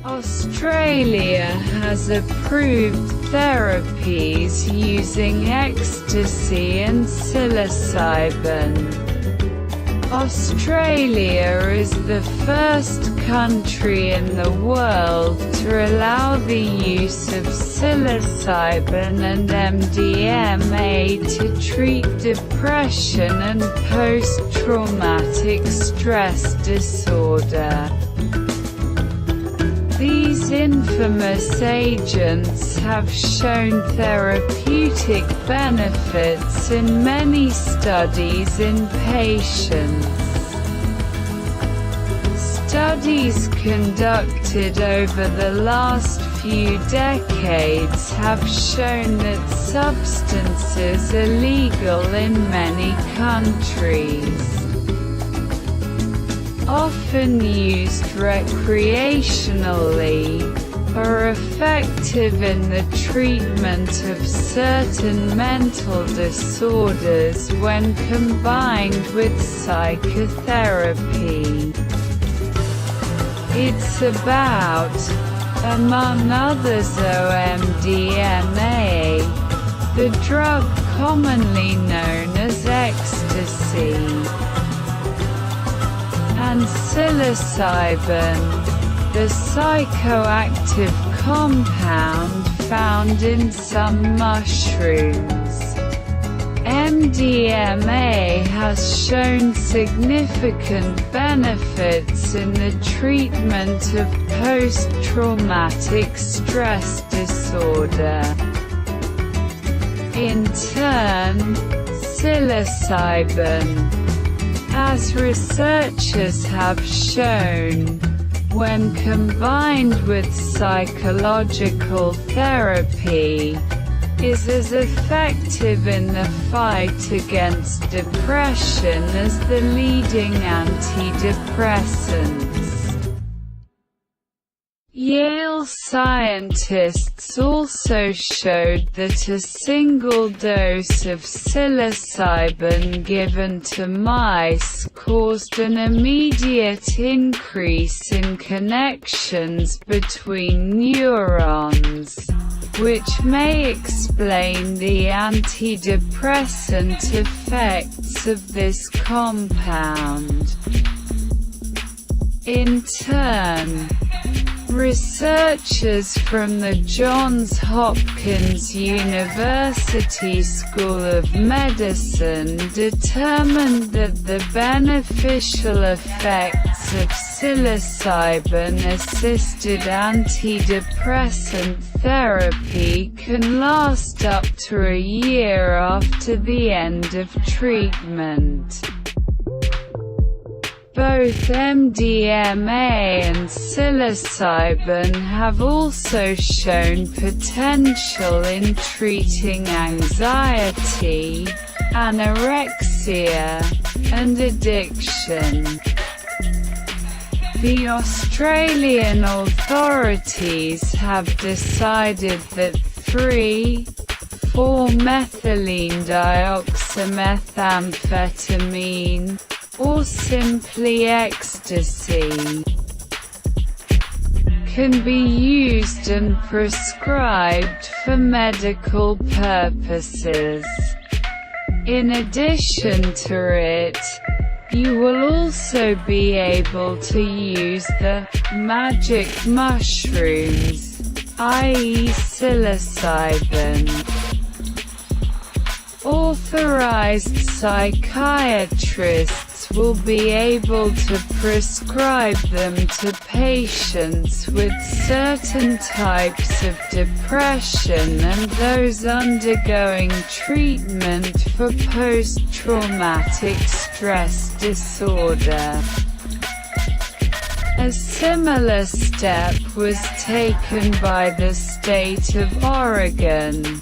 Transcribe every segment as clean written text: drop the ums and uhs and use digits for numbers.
Australia has approved therapies using ecstasy and psilocybin. Australia is the first country in the world to allow the use of psilocybin and MDMA to treat depression and post-traumatic stress disorder. These infamous agents have shown therapeutic benefits in many studies in patients. Studies conducted over the last few decades have shown that substances are legal in many countries. Often used recreationally, are effective in the treatment of certain mental disorders when combined with psychotherapy. It's about, among others, MDMA, the drug commonly known as ecstasy, and psilocybin, the psychoactive compound found in some mushrooms. MDMA has shown significant benefits in the treatment of post-traumatic stress disorder. In turn, psilocybin, as researchers have shown, when combined with psychological therapy, is as effective in the fight against depression as the leading antidepressants. Yale scientists also showed that a single dose of psilocybin given to mice caused an immediate increase in connections between neurons, which may explain the antidepressant effects of this compound. In turn, researchers from the Johns Hopkins University School of Medicine determined that the beneficial effects of psilocybin-assisted antidepressant therapy can last up to a year after the end of treatment. Both MDMA and psilocybin have also shown potential in treating anxiety, anorexia, and addiction. The Australian authorities have decided that 3,4-methylene dioxymethamphetamine, or simply ecstasy, can be used and prescribed for medical purposes. In addition to it, you will also be able to use the magic mushrooms, i.e. psilocybin. Authorized psychiatrists will be able to prescribe them to patients with certain types of depression and those undergoing treatment for post-traumatic stress disorder. A similar step was taken by the state of Oregon,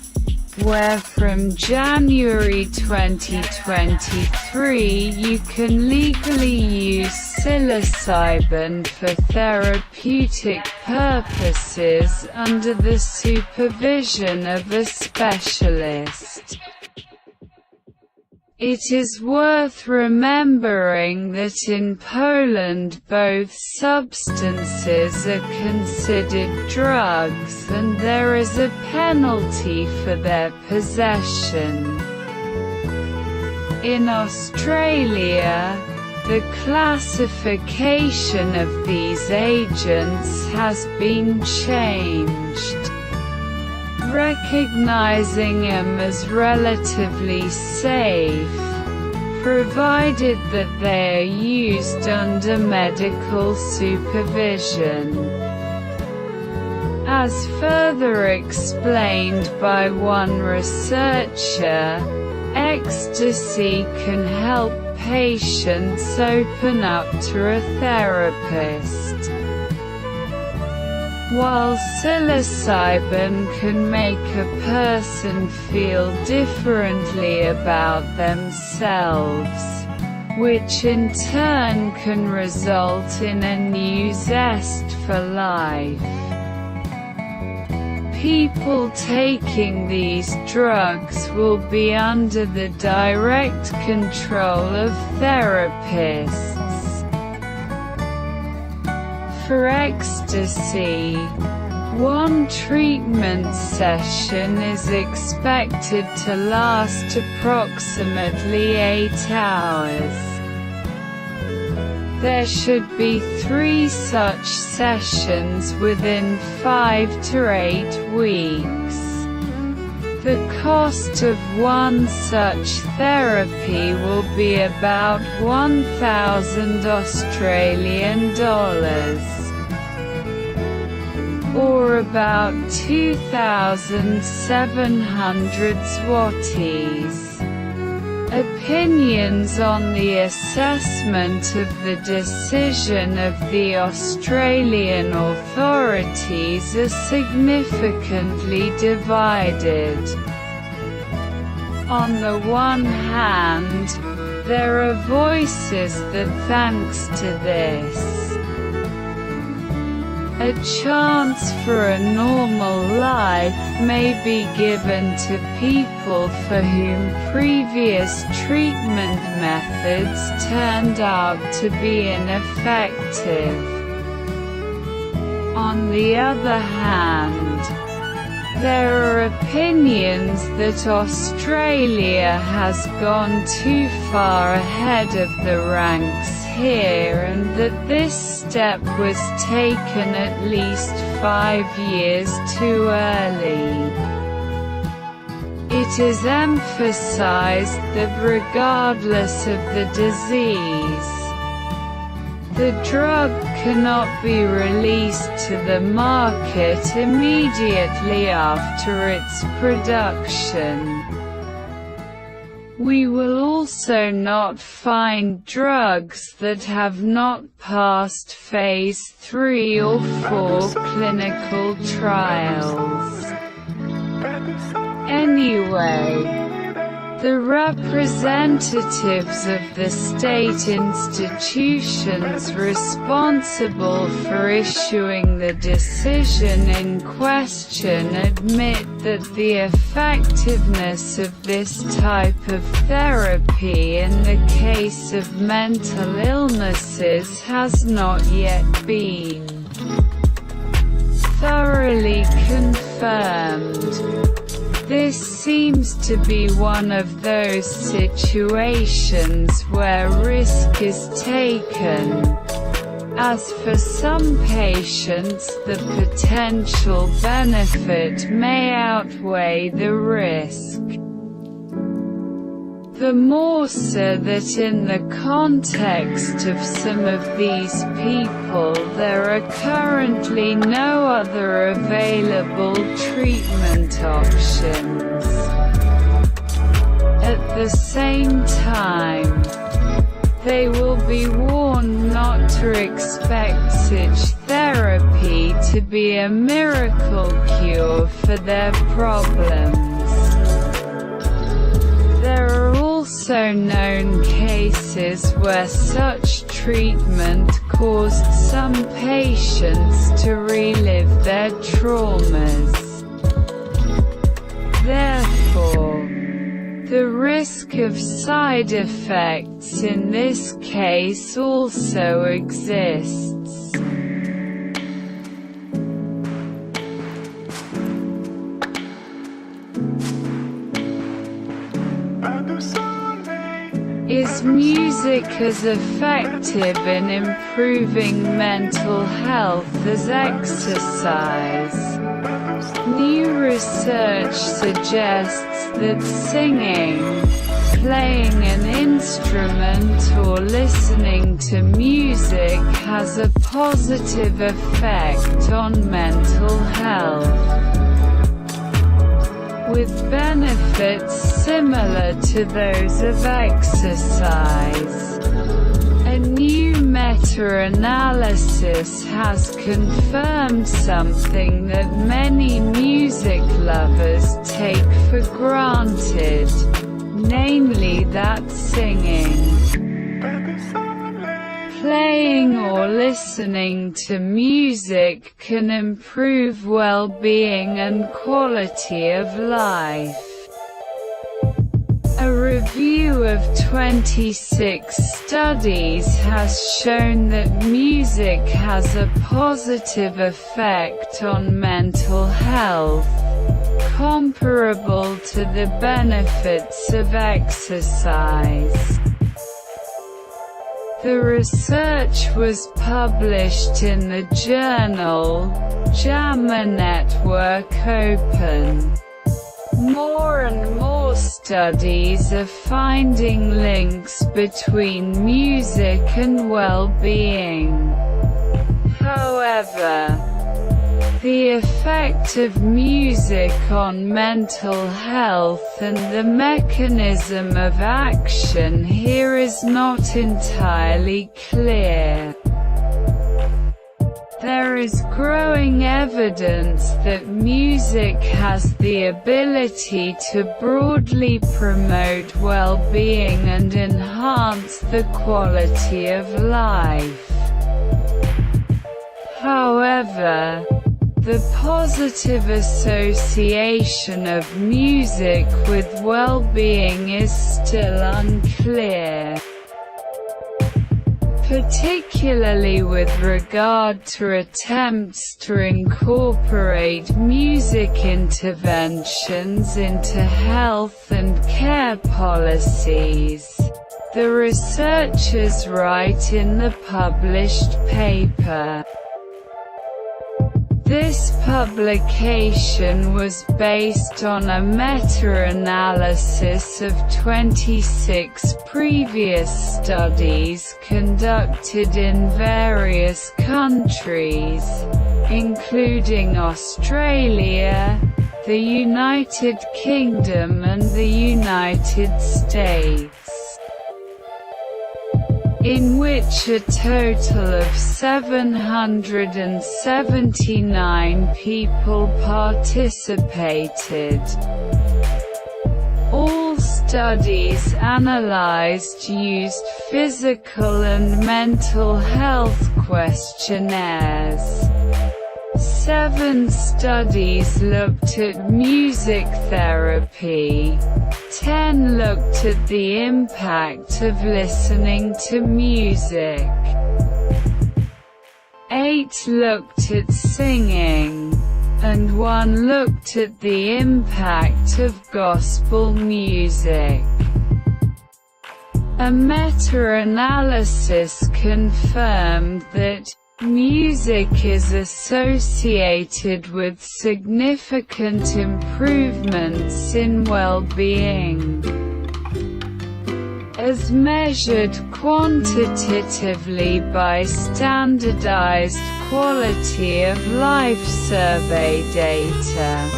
where from January 2023 you can legally use psilocybin for therapeutic purposes under the supervision of a specialist. It is worth remembering that in Poland both substances are considered drugs and there is a penalty for their possession. In Australia, the classification of these agents has been changed, recognizing them as relatively safe, provided that they are used under medical supervision. As further explained by one researcher, ecstasy can help patients open up to a therapist, while psilocybin can make a person feel differently about themselves, which in turn can result in a new zest for life. People taking these drugs will be under the direct control of therapists. For ecstasy, one treatment session is expected to last approximately 8 hours. There should be 3 such sessions within 5 to 8 weeks. The cost of one such therapy will be about $1,000 Australian dollars, or about 2,700 zlotys. Opinions on the assessment of the decision of the Australian authorities are significantly divided. On the one hand, there are voices that thanks to this, a chance for a normal life may be given to people for whom previous treatment methods turned out to be ineffective. On the other hand, there are opinions that Australia has gone too far ahead of the ranks here and that this step was taken at least 5 years too early. It is emphasized that regardless of the disease, the drug cannot be released to the market immediately after its production. We will also not find drugs that have not passed phase 3 or 4 clinical trials. Anyway, the representatives of the state institutions responsible for issuing the decision in question admit that the effectiveness of this type of therapy in the case of mental illnesses has not yet been thoroughly confirmed. This seems to be one of those situations where risk is taken, as for some patients the potential benefit may outweigh the risk. The more so that in the context of some of these people there are currently no other available treatment options. At the same time, they will be warned not to expect such therapy to be a miracle cure for their problems. There are also known cases where such treatment caused some patients to relive their traumas. Therefore, The risk of side effects in this case also exists. Is music as effective in improving mental health as exercise? New research suggests that singing, playing an instrument or listening to music has a positive effect on mental health, with benefits similar to those of exercise. A new meta-analysis has confirmed something that many music lovers take for granted, namely that singing, playing or listening to music can improve well-being and quality of life. A review of 26 studies has shown that music has a positive effect on mental health, comparable to the benefits of exercise. The research was published in the journal JAMA Network Open. More and more studies are finding links between music and well-being. However, the effect of music on mental health and the mechanism of action here is not entirely clear. There is growing evidence that music has the ability to broadly promote well-being and enhance the quality of life. However, the positive association of music with well-being is still unclear, particularly with regard to attempts to incorporate music interventions into health and care policies. The researchers write in the published paper. This publication was based on a meta-analysis of 26 previous studies conducted in various countries, including Australia, the United Kingdom and the United States, in which a total of 779 people participated. All studies analyzed used physical and mental health questionnaires. 7 studies looked at music therapy. 10 looked at the impact of listening to music. 8 looked at singing. And 1 looked at the impact of gospel music. A meta-analysis confirmed that music is associated with significant improvements in well-being, as measured quantitatively by standardized quality of life survey data.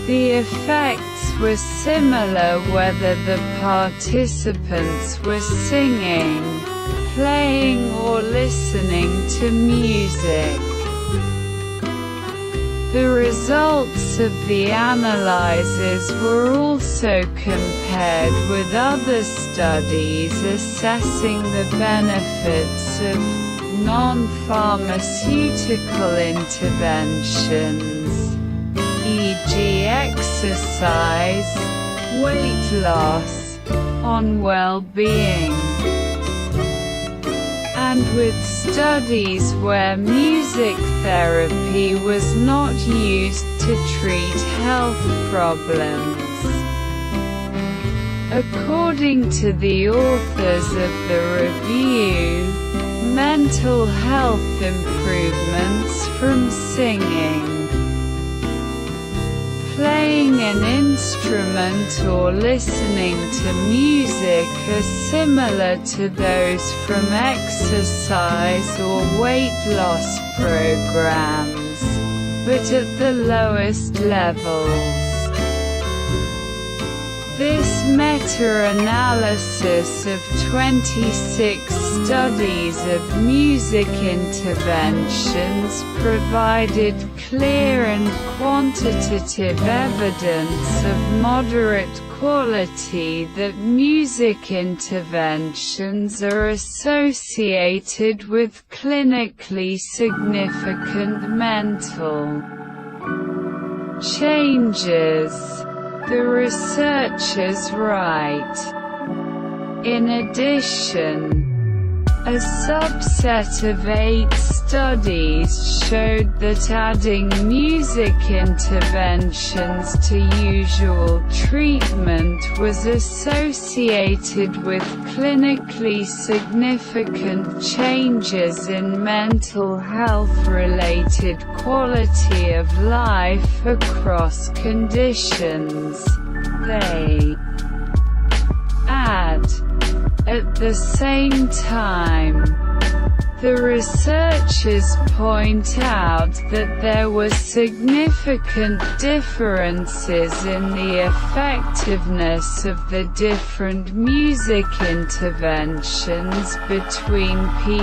The effects were similar whether the participants were singing, playing or listening to music. The results of the analyses were also compared with other studies assessing the benefits of non-pharmaceutical interventions, e.g. exercise, weight loss, on well-being, and with studies where music therapy was not used to treat health problems. According to the authors of the review, mental health improvements from singing, playing an instrument or listening to music are similar to those from exercise or weight loss programs, but at the lowest levels. This meta-analysis of 26 studies of music interventions provided clear and quantitative evidence of moderate quality that music interventions are associated with clinically significant mental changes. The researchers write. In addition, a subset of 8 studies showed that adding music interventions to usual treatment was associated with clinically significant changes in mental health-related quality of life across conditions. They add. At the same time, the researchers point out that there were significant differences in the effectiveness of the different music interventions between people.